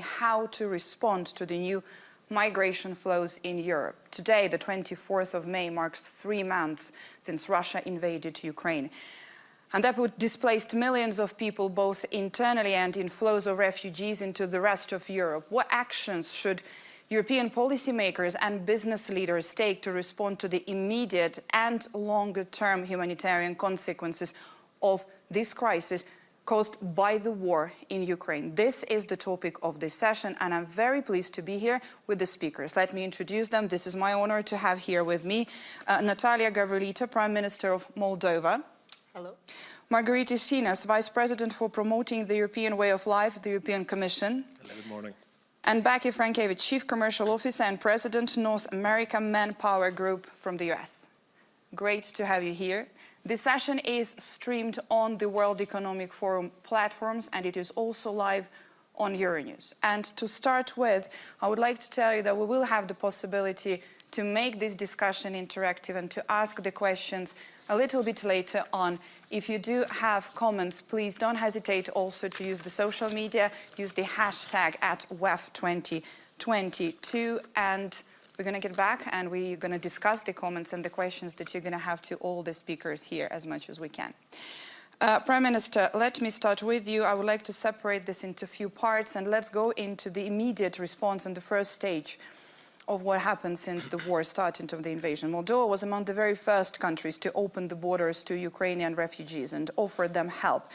how to respond to the new migration flows in Europe. Today, the 24th of May, marks 3 months since Russia invaded Ukraine. And that would displace millions of people, both internally and in flows of refugees into the rest of Europe. What actions should European policymakers and business leaders take to respond to the immediate and longer-term humanitarian consequences of this crisis caused by the war in Ukraine? This is the topic of this session, and I'm very pleased to be here with the speakers. Let me introduce them. This is my honor to have here with me Natalia Gavrilita, Prime Minister of Moldova. Hello. Margarita Sinas, Vice President for Promoting the European Way of Life at the European Commission. Hello, good morning. And Becky Frankevich, Chief Commercial Officer and President, North America Manpower Group from the US. Great to have you here. This session is streamed on the World Economic Forum platforms, and it is also live on Euronews. And to start with, I would like to tell you that we will have the possibility to make this discussion interactive and to ask the questions a little bit later on. If you do have comments, please don't hesitate also to use the social media, use the hashtag @WEF2022, and we're going to get back and we're going to discuss the comments and the questions that you're going to have to all the speakers here as much as we can. Prime Minister, let me start with you. I would like to separate this into a few parts, and let's go into the immediate response in the first stage of what happened since the war started of the invasion. Moldova was among the very first countries to open the borders to Ukrainian refugees and offer them help.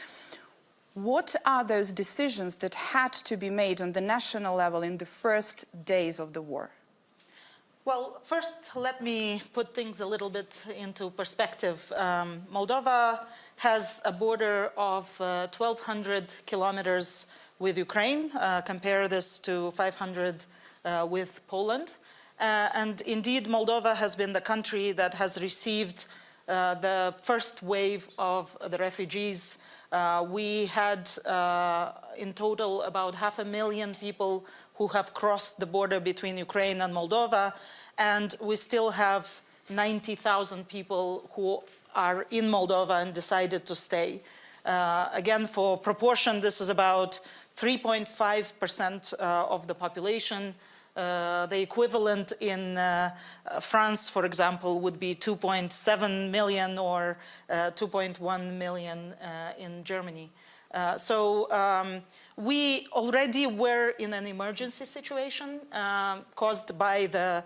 What are those decisions that had to be made on the national level in the first days of the war? Well, first, let me put things a little bit into perspective. Moldova has a border of 1,200 kilometers with Ukraine. Compare this to 500 with Poland. And indeed, Moldova has been the country that has received the first wave of the refugees. We had in total about 500,000 people who have crossed the border between Ukraine and Moldova, and we still have 90,000 people who are in Moldova and decided to stay. Again, for proportion, this is about 3.5% of the population. The equivalent in France, for example, would be 2.7 million or 2.1 million in Germany. So we already were in an emergency situation caused by the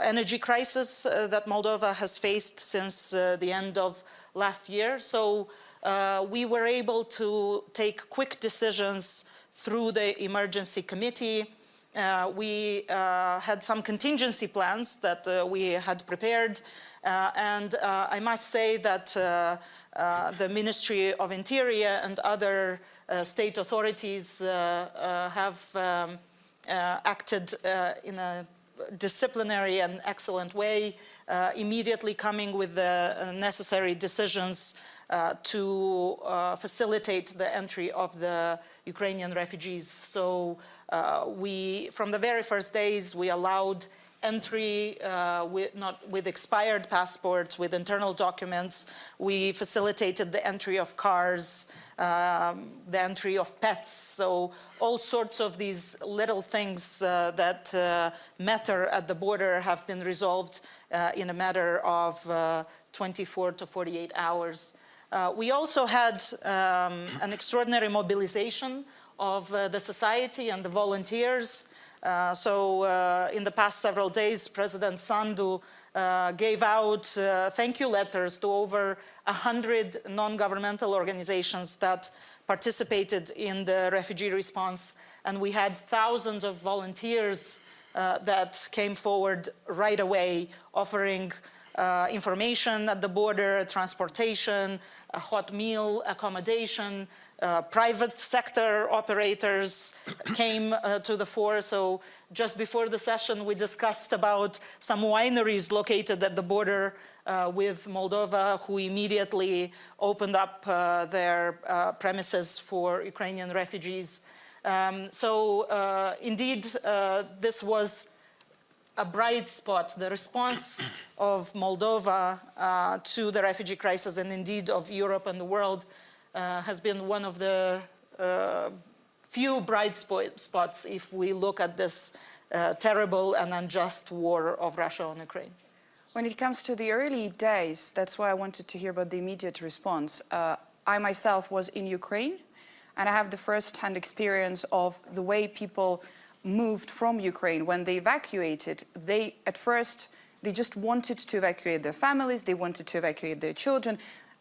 energy crisis that Moldova has faced since the end of last year. So we were able to take quick decisions through the emergency committee. We had some contingency plans that we had prepared, and I must say that the Ministry of Interior and other state authorities have acted in a disciplinary and excellent way, immediately coming with the necessary decisions to facilitate the entry of the Ukrainian refugees. So from the very first days, we allowed entry with expired passports, with internal documents. We facilitated the entry of cars, the entry of pets. So all sorts of these little things that matter at the border have been resolved in a matter of 24 to 48 hours. We also had an extraordinary mobilization of the society and the volunteers. So in the past several days, President Sandu gave out thank you letters to over 100 non-governmental organizations that participated in the refugee response. And we had thousands of volunteers that came forward right away, offering information at the border, transportation, a hot meal, accommodation. Private sector operators came to the fore. So just before the session, we discussed about some wineries located at the border with Moldova, who immediately opened up their premises for Ukrainian refugees. Indeed, this was a bright spot. The response of Moldova to the refugee crisis, and indeed of Europe and the world, has been one of the few bright spots if we look at this terrible and unjust war of Russia on Ukraine. When it comes to the early days, that's why I wanted to hear about the immediate response. I myself was in Ukraine, and I have the first-hand experience of the way people moved from Ukraine. When they evacuated, at first, they just wanted to evacuate their families, they wanted to evacuate their children.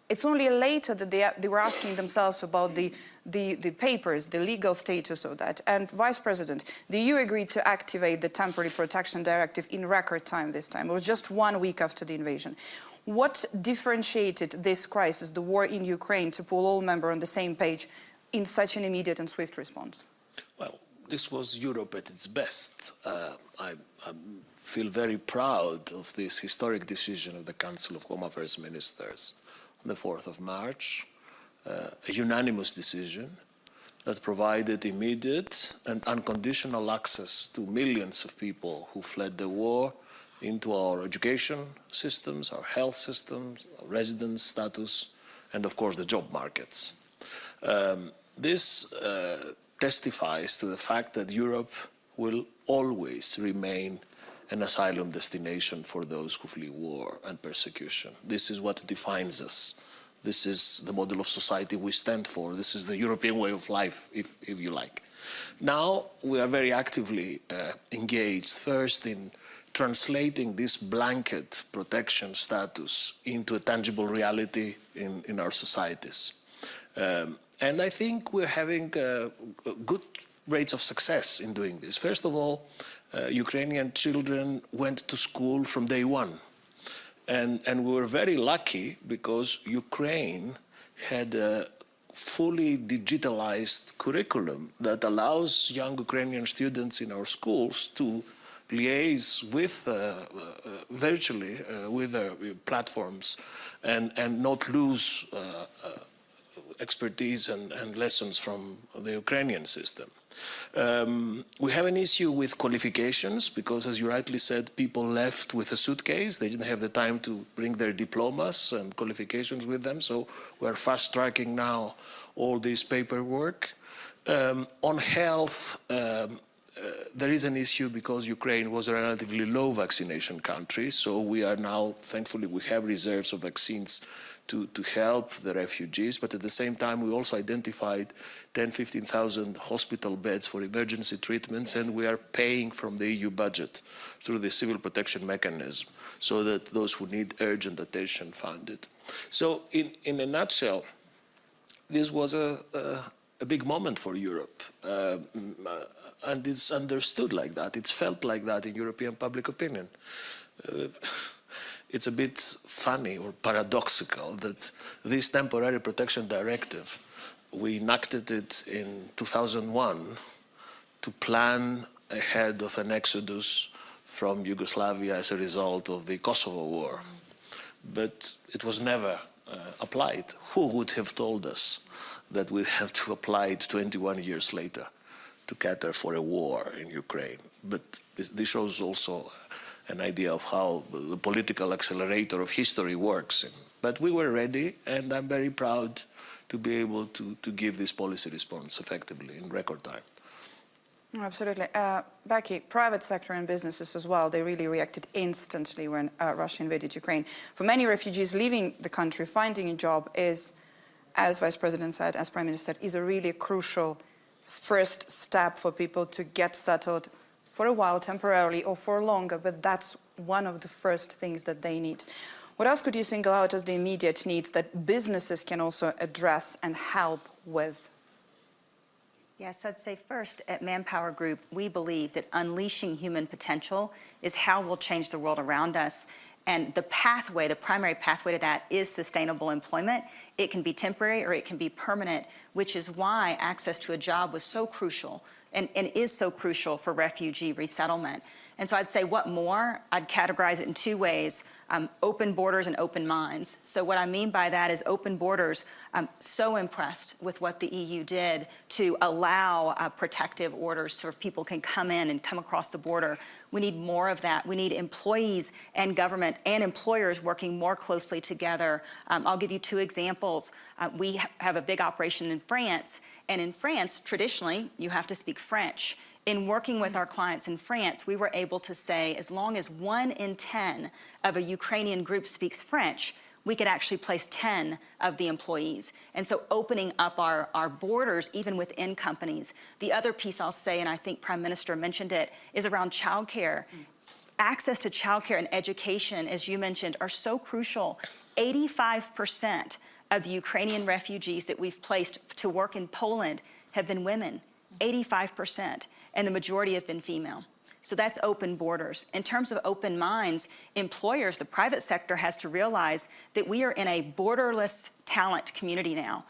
It's only later that they were asking themselves about the papers, the legal status of that. And Vice President, the EU agreed to activate the Temporary Protection Directive in record time this time. It was just 1 week after the invasion. What differentiated this crisis, the war in Ukraine, to pull all members on the same page in such an immediate and swift response? Well, this was Europe at its best. I feel very proud of this historic decision of the Council of Home Affairs Ministers on the 4th of March, a unanimous decision that provided immediate and unconditional access to millions of people who fled the war into our education systems, our health systems, our residence status, and of course the job markets. This testifies to the fact that Europe will always remain an asylum destination for those who flee war and persecution. This is what defines us. This is the model of society we stand for. This is the European way of life, if you like. Now we are very actively engaged, first in translating this blanket protection status into a tangible reality in our societies. And I think we're having good rates of success in doing this. First of all, Ukrainian children went to school from day one. And we were very lucky because Ukraine had a fully digitalized curriculum that allows young Ukrainian students in our schools to liaise with virtually with platforms and not lose expertise and lessons from the Ukrainian system. We have an issue with qualifications because, as you rightly said, people left with a suitcase. They didn't have the time to bring their diplomas and qualifications with them, so we're fast-tracking now all this paperwork. On health, there is an issue because Ukraine was a relatively low vaccination country, so we are now, thankfully, we have reserves of vaccines to help the refugees, but at the same time we also identified 10,000-15,000 hospital beds for emergency treatments, and we are paying from the EU budget through the civil protection mechanism so that those who need urgent attention find it. So in a nutshell, this was a big moment for Europe, and it's understood like that, it's felt like that in European public opinion. It's a bit funny or paradoxical that this temporary protection directive, we enacted it in 2001 to plan ahead of an exodus from Yugoslavia as a result of the Kosovo war. But it was never applied. Who would have told us that we'd have to apply it 21 years later to cater for a war in Ukraine? But this shows also an idea of how the political accelerator of history works. But we were ready, and I'm very proud to be able to give this policy response effectively in record time. Absolutely. Becky, private sector and businesses as well, they really reacted instantly when Russia invaded Ukraine. For many refugees leaving the country, finding a job is, as Vice President said, as Prime Minister said, is a really crucial first step for people to get settled for a while, temporarily, or for longer, but that's one of the first things that they need. What else could you single out as the immediate needs that businesses can also address and help with? Yes, I'd say first at Manpower Group, we believe that unleashing human potential is how we'll change the world around us. And the pathway, the primary pathway to that is sustainable employment. It can be temporary or it can be permanent, which is why access to a job was so crucial and is so crucial for refugee resettlement. And so I'd say what more? I'd categorize it in two ways. open borders and open minds. So what I mean by that is open borders. I'm so impressed with what the EU did to allow protective orders so people can come in and come across the border. We need more of that. We need employees and government and employers working more closely together. I'll give you two examples. We have a big operation in France, and in France, traditionally, you have to speak French. In working with our clients in France, we were able to say as long as 1 in 10 of a Ukrainian group speaks French, we could actually place 10 of the employees. And so opening up our borders, even within companies. The other piece I'll say, and I think Prime Minister mentioned it, is around childcare. Access to childcare and education, as you mentioned, are so crucial. 85% of the Ukrainian refugees that we've placed to work in Poland have been women, 85%. And the majority have been female. So that's open borders. In terms of open minds, employers, the private sector has to realize that we are in a borderless talent community now.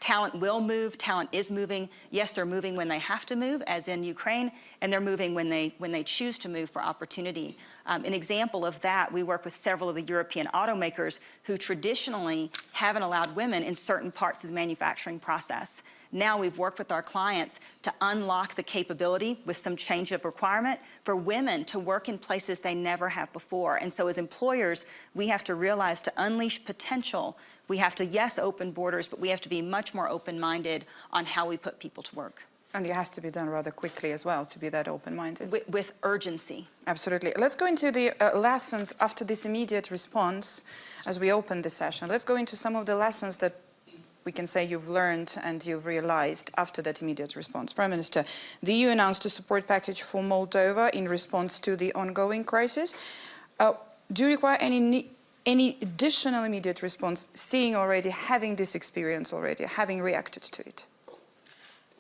Talent will move, talent is moving. Yes, they're moving when they have to move, as in Ukraine, and they're moving when they choose to move for opportunity. An example of that, we work with several of the European automakers who traditionally haven't allowed women in certain parts of the manufacturing process. Now we've worked with our clients to unlock the capability with some change of requirement for women to work in places they never have before. And so as employers, we have to realize to unleash potential, we have to, yes, open borders, but we have to be much more open-minded on how we put people to work. And it has to be done rather quickly as well to be that open-minded. With urgency. Absolutely. Let's go into the lessons after this immediate response as we open the session. Let's go into some of the lessons that we can say you've learned and you've realized after that immediate response. Prime Minister, the EU announced a support package for Moldova in response to the ongoing crisis. Do you require any additional immediate response, seeing already, having this experience already, having reacted to it?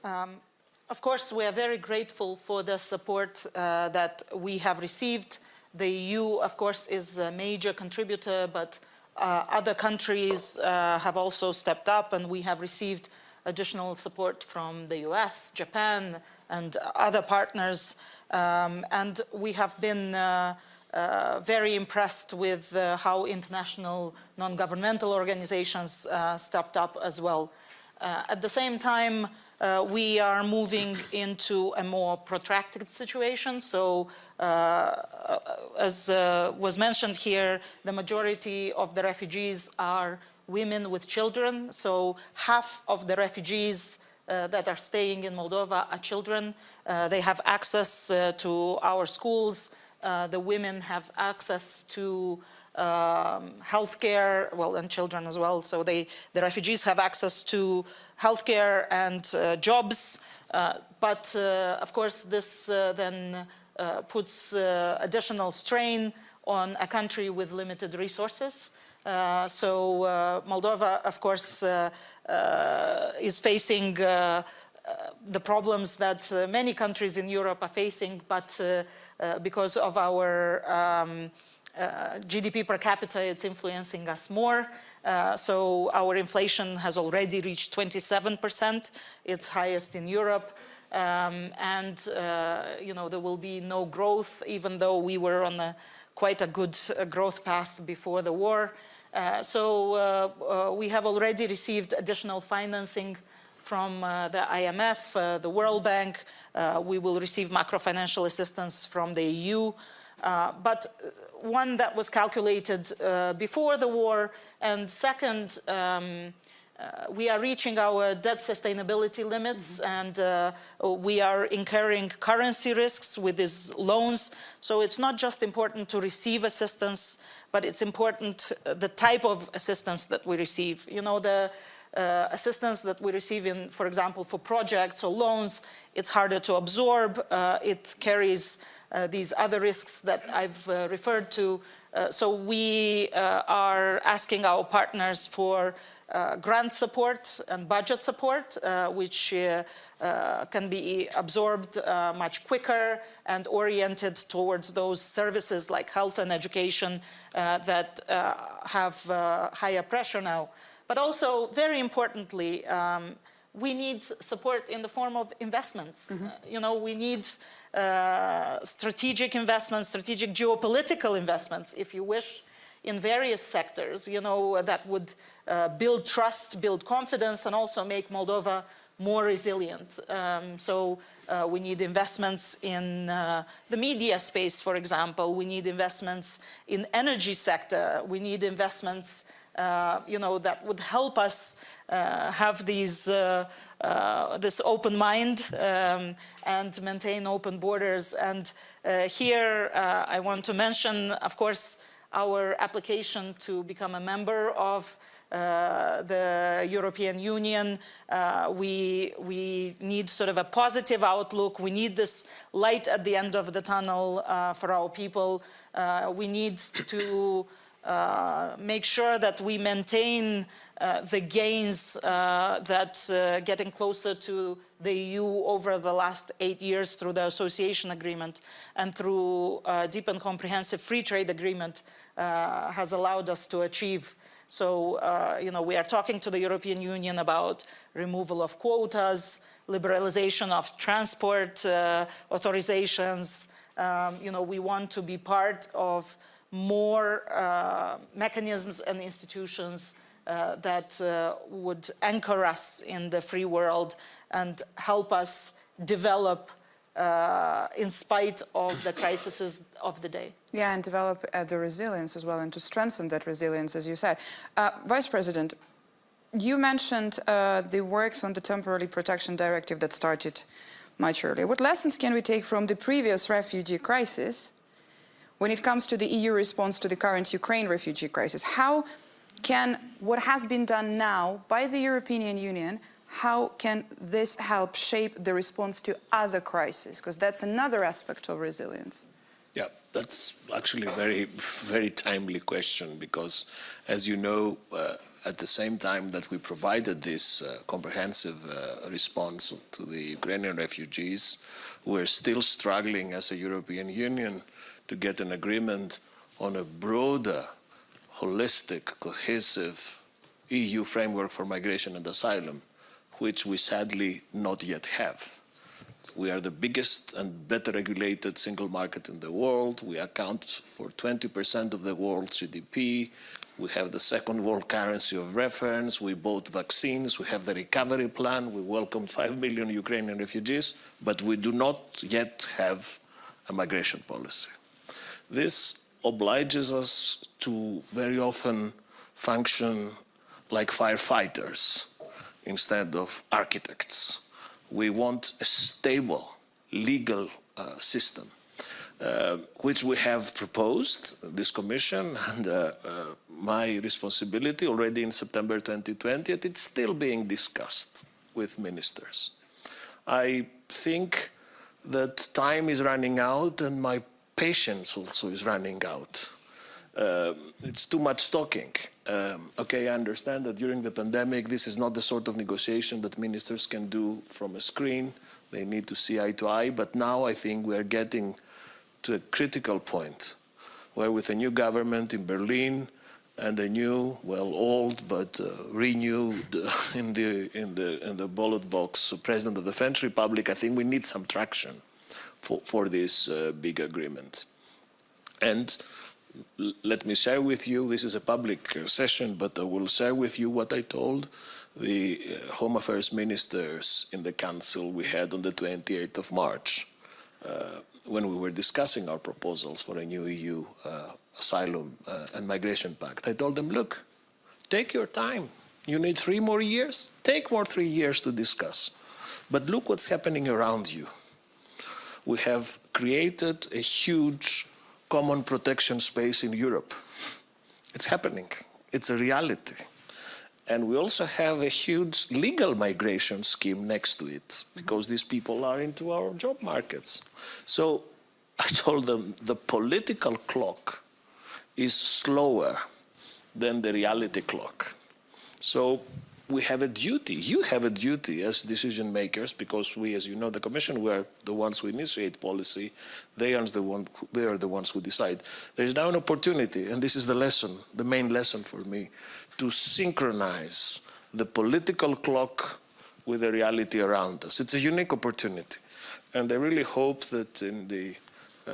Of course, we are very grateful for the support that we have received. The EU, of course, is a major contributor, but other countries have also stepped up, and we have received additional support from the US, Japan, and other partners. And we have been very impressed with how international non-governmental organizations stepped up as well. At the same time, we are moving into a more protracted situation. So as was mentioned here, the majority of the refugees are women with children. So half of the refugees that are staying in Moldova are children. They have access to our schools. The women have access to healthcare, well, and children as well. So the refugees have access to healthcare and jobs. But of course, this then puts additional strain on a country with limited resources. So Moldova, of course, is facing the problems that many countries in Europe are facing, but because of our GDP per capita, it's influencing us more. So our inflation has already reached 27%. It's highest in Europe. And you know, there will be no growth, even though we were on quite a good growth path before the war. So we have already received additional financing from the IMF, the World Bank. We will receive macro-financial assistance from the EU. But one that was calculated before the war, and second, we are reaching our debt sustainability limits, and we are incurring currency risks with these loans. So it's not just important to receive assistance, but it's important the type of assistance that we receive. You know, the assistance that we receive in, for example, for projects or loans, it's harder to absorb. It carries these other risks that I've referred to. So we are asking our partners for grant support and budget support, which can be absorbed much quicker and oriented towards those services like health and education that have higher pressure now. But also, very importantly, we need support in the form of investments. You know, we need strategic investments, strategic geopolitical investments, if you wish, in various sectors, that would build trust, build confidence, and also make Moldova more resilient. So we need investments in the media space, for example. We need investments in energy sector. We need investments, that would help us have these this open mind and maintain open borders. And here I want to mention, of course, our application to become a member of the European Union. We need sort of a positive outlook. We need this light at the end of the tunnel for our people. We need to make sure that we maintain the gains that getting closer to the EU over the last 8 years through the association agreement and through deep and comprehensive free trade agreement has allowed us to achieve. So, we are talking to the European Union about removal of quotas, liberalization of transport authorizations. We want to be part of more mechanisms and institutions that would anchor us in the free world and help us develop in spite of the crises of the day. Yeah, and develop the resilience as well, and to strengthen that resilience, as you said. Vice President, you mentioned the works on the Temporary Protection Directive that started much earlier. What lessons can we take from the previous refugee crisis when it comes to the EU response to the current Ukraine refugee crisis? How can what has been done now by the European Union, how can this help shape the response to other crises? Because that's another aspect of resilience. Yeah, that's actually a very, very timely question, because, as you know, at the same time that we provided this comprehensive response to the Ukrainian refugees, we're still struggling as a European Union to get an agreement on a broader, holistic, cohesive EU framework for migration and asylum, which we sadly not yet have. We are the biggest and better regulated single market in the world. We account for 20% of the world's GDP. We have the second world currency of reference. We bought vaccines. We have the recovery plan. We welcomed 5 million Ukrainian refugees, but we do not yet have a migration policy. This obliges us to very often function like firefighters instead of architects. We want a stable legal system, which we have proposed, this commission, and my responsibility already in September 2020, and it's still being discussed with ministers. I think that time is running out, and my patience also is running out. It's too much talking. Okay, I understand that during the pandemic, this is not the sort of negotiation that ministers can do from a screen. They need to see eye to eye. But now I think we are getting to a critical point where, with a new government in Berlin and a new, well, old but renewed in the ballot box president of the French Republic, I think we need some traction for this big agreement. And let me share with you, this is a public session, but I will share with you what I told the Home Affairs ministers in the Council we had on the 28th of March, when we were discussing our proposals for a new EU asylum and migration pact. I told them, look, take your time. You need 3 more years? Take more 3 years to discuss. But look what's happening around you. We have created a huge common protection space in Europe. It's happening. It's a reality. And we also have a huge legal migration scheme next to it, because these people are into our job markets. So I told them the political clock is slower than the reality clock. So we have a duty, you have a duty as decision makers, because we, as you know, the Commission, we are the ones who initiate policy, they are the ones who decide. There is now an opportunity, and this is the lesson, the main lesson for me, to synchronize the political clock with the reality around us. It's a unique opportunity. And I really hope that in the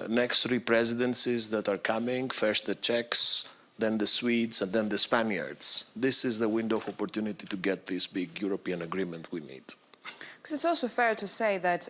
next 3 presidencies that are coming, first the Czechs, then the Swedes, and then the Spaniards. This is the window of opportunity to get this big European agreement we need. Because it's also fair to say that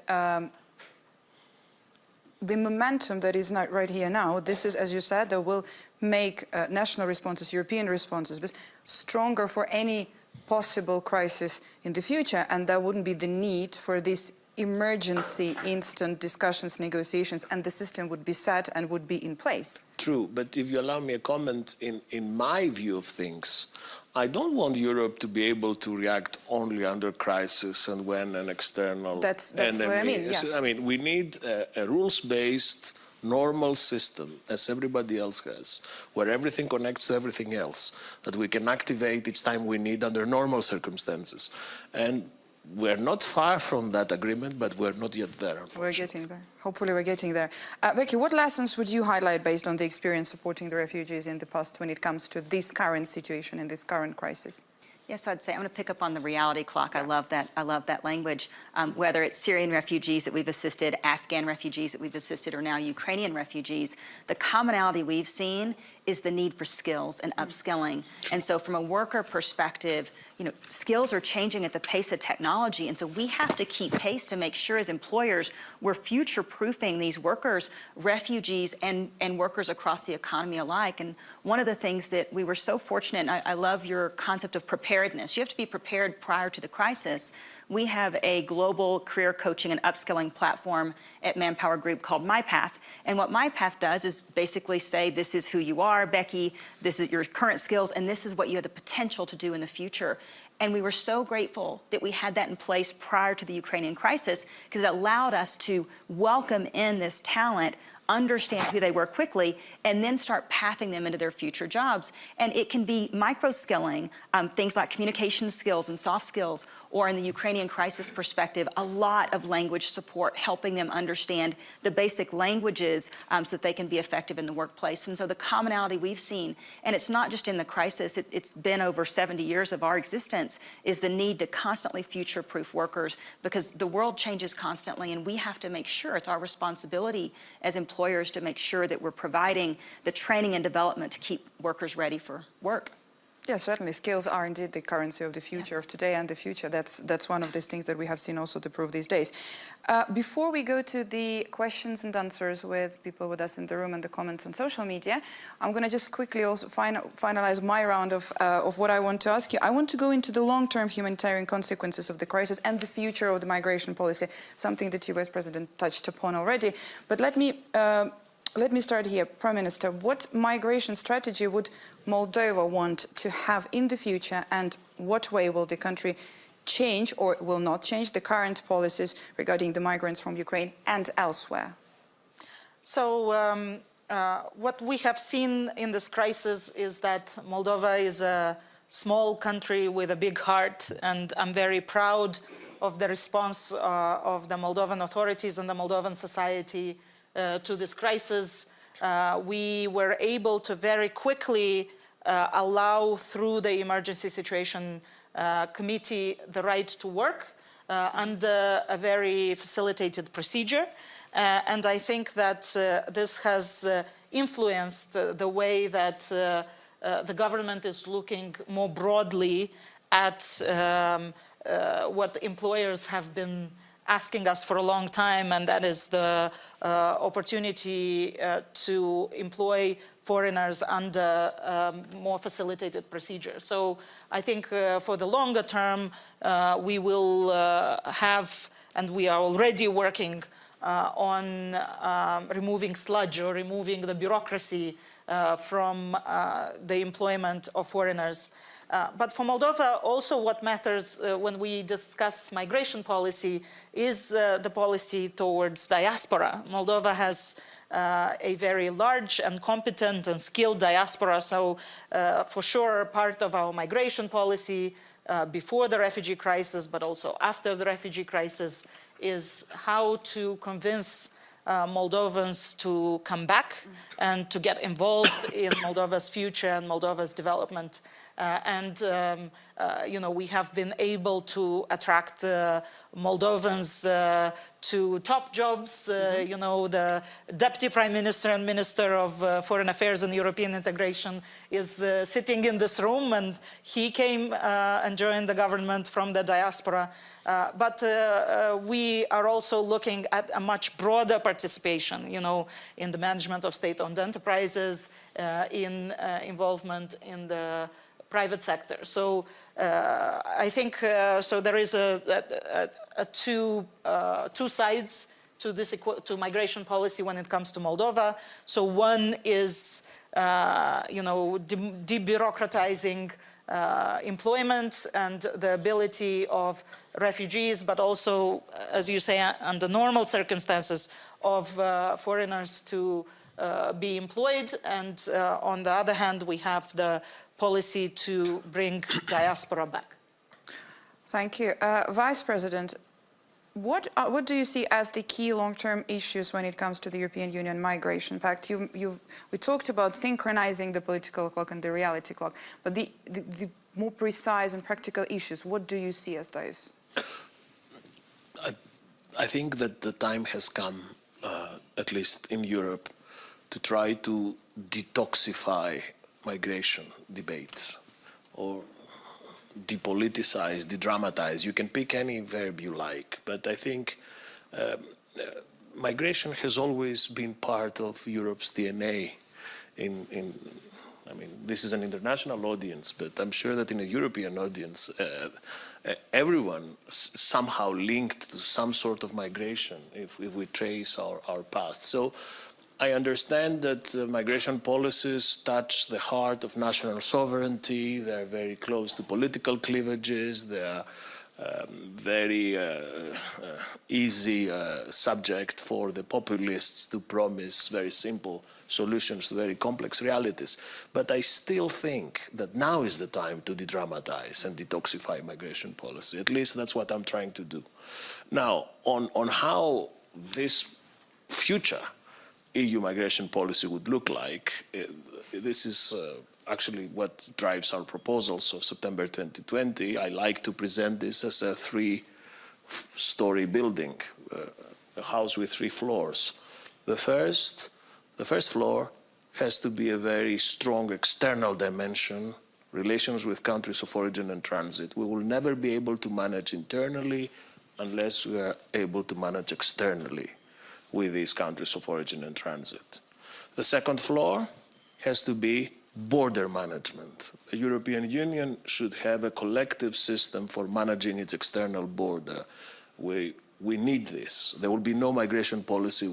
the momentum that is not right here now, this is, as you said, that will make national responses, European responses, but stronger for any possible crisis in the future, and there wouldn't be the need for this emergency instant discussions, negotiations, and the system would be set and would be in place. True, but if you allow me a comment, in my view of things, I don't want Europe to be able to react only under crisis and when an external That's enemy. what I mean, yeah. I mean, we need a rules-based, normal system, as everybody else has, where everything connects to everything else, that we can activate each time we need under normal circumstances. And we're not far from that agreement, but we're not yet there, unfortunately. We're getting there. Hopefully we're getting there. Becky, what lessons would you highlight based on the experience supporting the refugees in the past when it comes to this current situation and this current crisis? Yes, I'd say I'm going to pick up on the reality clock. I love that language. Whether it's Syrian refugees that we've assisted, Afghan refugees that we've assisted, or now Ukrainian refugees, the commonality we've seen is the need for skills and upskilling. And so from a worker perspective, skills are changing at the pace of technology, and so we have to keep pace to make sure as employers we're future-proofing these workers, refugees, and workers across the economy alike. And one of the things that we were so fortunate, and I love your concept of preparedness. You have to be prepared prior to the crisis. We have a global career coaching and upskilling platform at Manpower Group called MyPath. And what MyPath does is basically say, this is who you are, Becky, this is your current skills, and this is what you have the potential to do in the future. And we were so grateful that we had that in place prior to the Ukrainian crisis, because it allowed us to welcome in this talent, understand who they were quickly, and then start pathing them into their future jobs. And it can be micro-skilling, things like communication skills and soft skills, or in the Ukrainian crisis perspective, a lot of language support, helping them understand the basic languages so that they can be effective in the workplace. And so the commonality we've seen, and it's not just in the crisis, it's been over 70 years of our existence, is the need to constantly future-proof workers, because the world changes constantly, and we have to make sure it's our responsibility as employers to make sure that we're providing the training and development to keep workers ready for work. Yeah, certainly. Skills are indeed the currency of the future, Yes. of today and the future. That's one of these things that we have seen also to prove these days. Before we go to the questions and answers with people with us in the room and the comments on social media, I'm going to just quickly also finalize my round of what I want to ask you. I want to go into the long-term humanitarian consequences of the crisis and the future of the migration policy, something that you, Vice President, touched upon already. But let me start here. Prime Minister, what migration strategy would Moldova want to have in the future, and what way will the country change or will not change the current policies regarding the migrants from Ukraine and elsewhere? So what we have seen in this crisis is that Moldova is a small country with a big heart, and I'm very proud of the response of the Moldovan authorities and the Moldovan society to this crisis. We were able to very quickly allow, through the Emergency Situation Committee, the right to work under a very facilitated procedure. And I think that this has influenced the way that the government is looking more broadly at what employers have been asking us for a long time, and that is the opportunity to employ foreigners under more facilitated procedure. So I think for the longer term, we will have, and we are already working on removing sludge or removing the bureaucracy from the employment of foreigners. But for Moldova, also what matters when we discuss migration policy is the policy towards diaspora. Moldova has a very large and competent and skilled diaspora, so for sure part of our migration policy before the refugee crisis, but also after the refugee crisis, is how to convince Moldovans to come back and to get involved in Moldova's future and Moldova's development. We have been able to attract Moldovans to top jobs. The Deputy Prime Minister and Minister of Foreign Affairs and European Integration is sitting in this room, and he came and joined the government from the diaspora. But we are also looking at a much broader participation, in the management of state-owned enterprises, in involvement in the private sector. So I think so there is two sides to this migration policy when it comes to Moldova. So one is debureaucratizing employment and the ability of refugees, but also, as you say, under normal circumstances, of foreigners to be employed. And on the other hand, we have the policy to bring diaspora back. Thank you. Vice President, what do you see as the key long-term issues when it comes to the European Union Migration Pact? We talked about synchronizing the political clock and the reality clock, but the more precise and practical issues, what do you see as those? I think that the time has come, at least in Europe, to try to detoxify migration debates, or depoliticize, de-dramatize. You can pick any verb you like, but I think migration has always been part of Europe's DNA. I mean, this is an international audience, but I'm sure that in a European audience, everyone somehow linked to some sort of migration if we trace our past. So I understand that migration policies touch the heart of national sovereignty. They're very close to political cleavages. They're very easy subject for the populists to promise very simple solutions to very complex realities. But I still think that now is the time to de-dramatize and detoxify migration policy. At least that's what I'm trying to do. Now, on how this future EU migration policy would look like, this is actually what drives our proposals of September 2020. I like to present this as a three-story building, a house with 3 floors. The first floor has to be a very strong external dimension, relations with countries of origin and transit. We will never be able to manage internally unless we are able to manage externally with these countries of origin and transit. The second floor has to be border management. The European Union should have a collective system for managing its external border. We need this. There will be no migration policy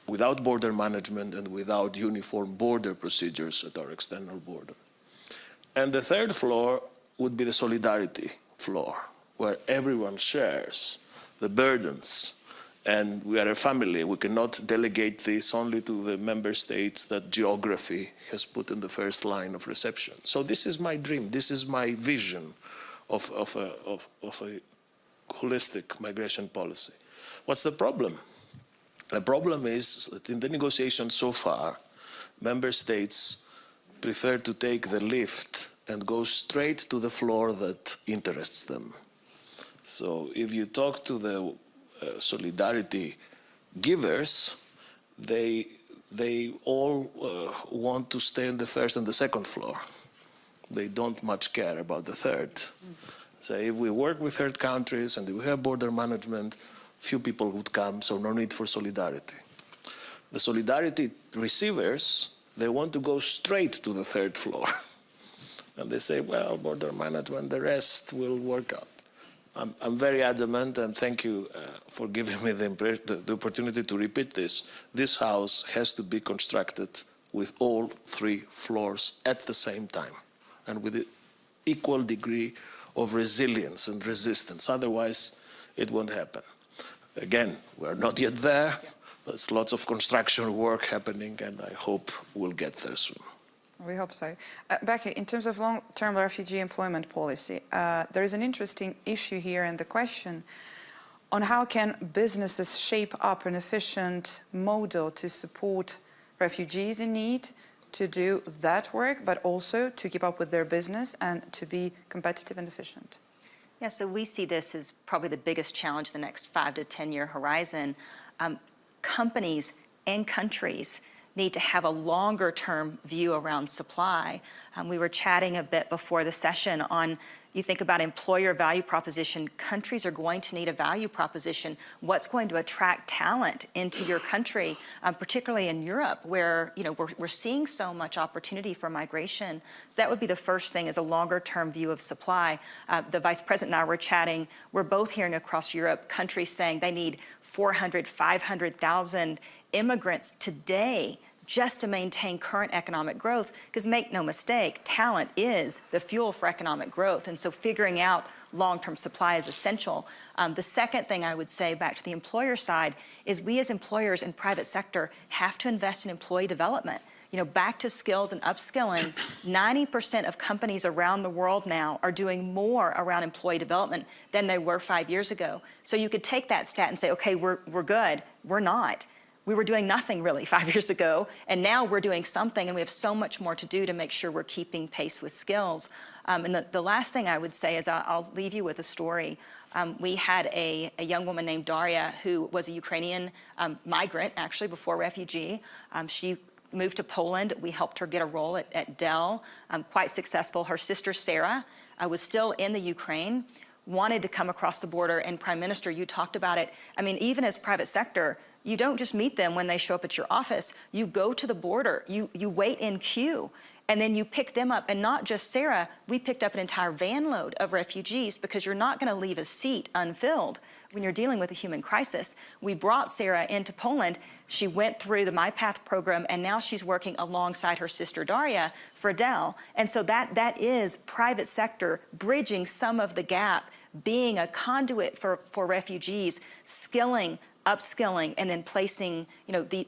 without border management and without uniform border procedures at our external border. And the third floor would be the solidarity floor, where everyone shares the burdens. And we are a family. We cannot delegate this only to the member states that geography has put in the first line of reception. So this is my dream. This is my vision of a holistic migration policy. What's the problem? The problem is that in the negotiations so far, member states prefer to take the lift and go straight to the floor that interests them. So if you talk to the solidarity givers, they all want to stay on the first and the second floor. They don't much care about the third. So if we work with third countries and if we have border management, few people would come, so no need for solidarity. The solidarity receivers, they want to go straight to the third floor. And they say, well, border management, the rest will work out. I'm very adamant, and thank you for giving me the opportunity to repeat this. This house has to be constructed with all 3 floors at the same time, and with an equal degree of resilience and resistance. Otherwise, it won't happen. Again, we're not yet there. There's lots of construction work happening, and I hope we'll get there soon. We hope so. Becky, in terms of long-term refugee employment policy, there is an interesting issue here in the question on how can businesses shape up an efficient model to support refugees in need, to do that work, but also to keep up with their business and to be competitive and efficient? Yeah, so we see this as probably the biggest challenge the next 5 to 10 year horizon. Companies and countries need to have a longer term view around supply. We were chatting a bit before the session on, you think about employer value proposition, countries are going to need a value proposition. What's going to attract talent into your country, particularly in Europe, where we're seeing so much opportunity for migration. So that would be the first thing, is a longer term view of supply. The Vice President and I were chatting, we're both hearing across Europe, countries saying they need 400, 500,000 immigrants today just to maintain current economic growth, because make no mistake, talent is the fuel for economic growth, and so figuring out long-term supply is essential. The second thing I would say, back to the employer side, is we as employers in private sector have to invest in employee development. Back to skills and upskilling, 90% of companies around the world now are doing more around employee development than they were 5 years ago. So you could take that stat and say, okay, we're good. We're not. We were doing nothing really 5 years ago, and now we're doing something, and we have so much more to do to make sure we're keeping pace with skills. And the last thing I would say is I'll leave you with a story. We had a young woman named Daria who was a Ukrainian migrant, actually, before refugee. She moved to Poland. We helped her get a role at Dell, quite successful. Her sister, Sarah, was still in the Ukraine, wanted to come across the border, and Prime Minister, you talked about it. I mean, even as private sector, you don't just meet them when they show up at your office. You go to the border, you wait in queue, and then you pick them up. And not just Sarah, we picked up an entire van load of refugees, because you're not gonna leave a seat unfilled when you're dealing with a human crisis. We brought Sarah into Poland. She went through the MyPath program, and now she's working alongside her sister Daria for Dell. And so that is private sector bridging some of the gap, being a conduit for refugees, skilling, upskilling, and then placing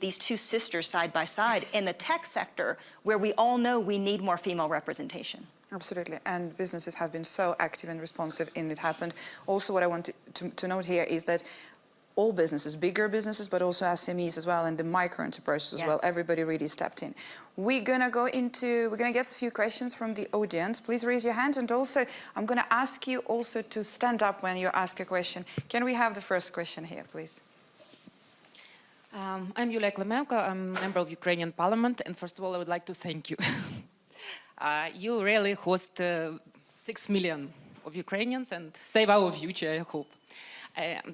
these two sisters side by side in the tech sector, where we all know we need more female representation. Absolutely, and businesses have been so active and responsive in it happened. Also, what I want to note here is that all businesses, bigger businesses, but also SMEs as well, and the micro enterprises as well, everybody really stepped in. We're gonna get a few questions from the audience. Please raise your hand, and also I'm gonna ask you also to stand up when you ask a question. Can we have the first question here, please? I'm Yulia Klemenko. I'm a member of Ukrainian Parliament, and first of all, I would like to thank you. You really host 6 million of Ukrainians and save our future, I hope.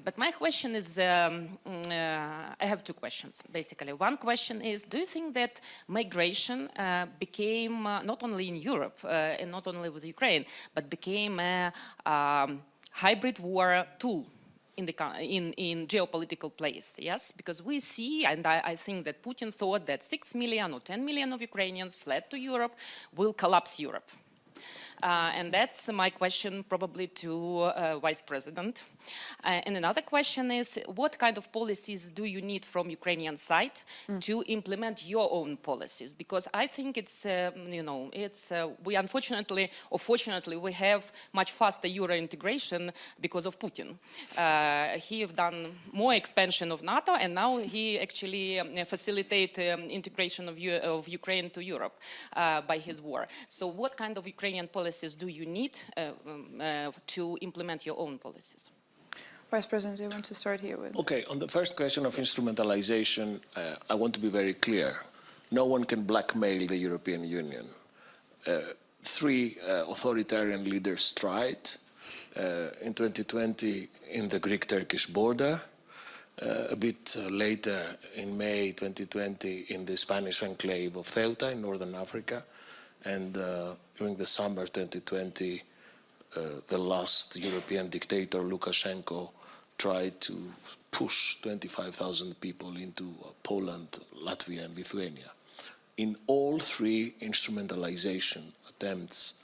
But my question is, I have two questions, basically. One question is, do you think that migration became, not only in Europe and not only with Ukraine, but became a hybrid war tool in geopolitical place, yes? Because we see, and I think that Putin thought that 6 million or 10 million of Ukrainians fled to Europe will collapse Europe. And that's my question probably to Vice President. And another question is, what kind of policies do you need from Ukrainian side to implement your own policies? Because I think it's, we unfortunately, or fortunately, we have much faster Euro integration because of Putin. He have done more expansion of NATO, and now he actually facilitate integration of Ukraine to Europe by his war. So what kind of Ukrainian policies do you need to implement your own policies? Vice President, do you want to start here with? Okay, on the first question of instrumentalization, I want to be very clear. No one can blackmail the European Union. 3 authoritarian leaders tried in 2020 in the Greek-Turkish border, a bit later in May 2020 in the Spanish enclave of Ceuta in northern Africa, and during the summer 2020, the last European dictator, Lukashenko, tried to push 25,000 people into Poland, Latvia, and Lithuania. In all 3 instrumentalization attempts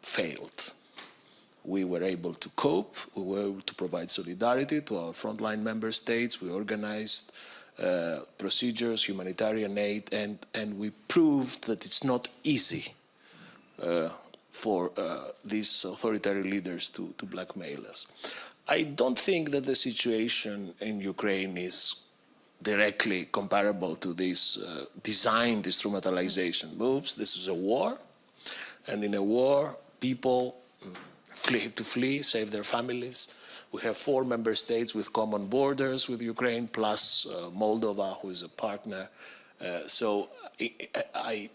failed. We were able to cope, we were able to provide solidarity to our frontline member states, we organized procedures, humanitarian aid, and we proved that it's not easy for these authoritarian leaders to blackmail us. I don't think that the situation in Ukraine is directly comparable to these designed instrumentalization moves. This is a war, and in a war, people have to flee, save their families. We have 4 member states with common borders with Ukraine, plus Moldova, who is a partner. So I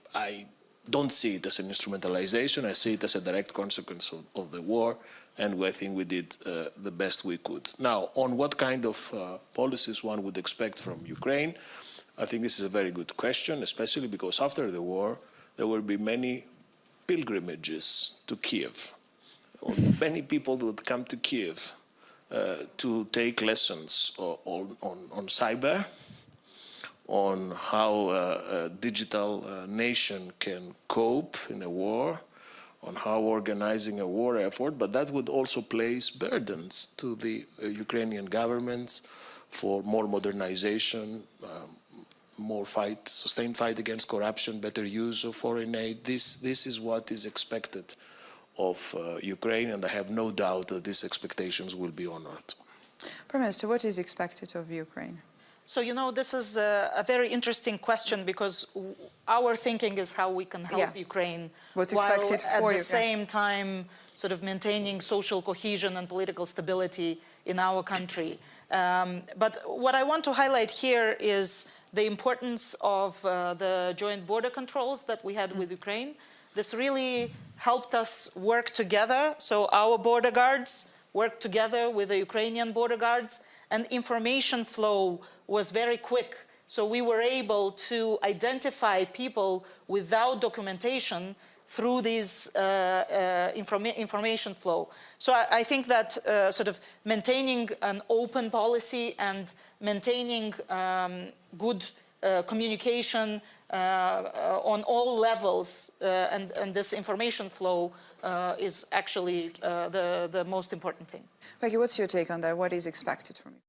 don't see it as an instrumentalization. I see it as a direct consequence of the war, and I think we did the best we could. Now, on what kind of policies one would expect from Ukraine, I think this is a very good question, especially because after the war, there will be many pilgrimages to Kiev. Many people would come to Kiev to take lessons on cyber, on how a digital nation can cope in a war, on how organizing a war effort, but that would also place burdens to the Ukrainian government for more modernization, more sustained fight against corruption, better use of foreign aid. This is what is expected of Ukraine, and I have no doubt that these expectations will be honored. Prime Minister, what is expected of Ukraine? So, you know, this is a very interesting question, because our thinking is how we can help Ukraine. What's while expected for at the same time sort of maintaining social cohesion and political stability in our country. But what I want to highlight here is the importance of the joint border controls that we had with Ukraine. This really helped us work together. So our border guards worked together with the Ukrainian border guards, and information flow was very quick. So we were able to identify people without documentation through these information flow. So I think that sort of maintaining an open policy and maintaining good communication on all levels and this information flow is actually the most important thing. Becky, what's your take on that? What is expected from you?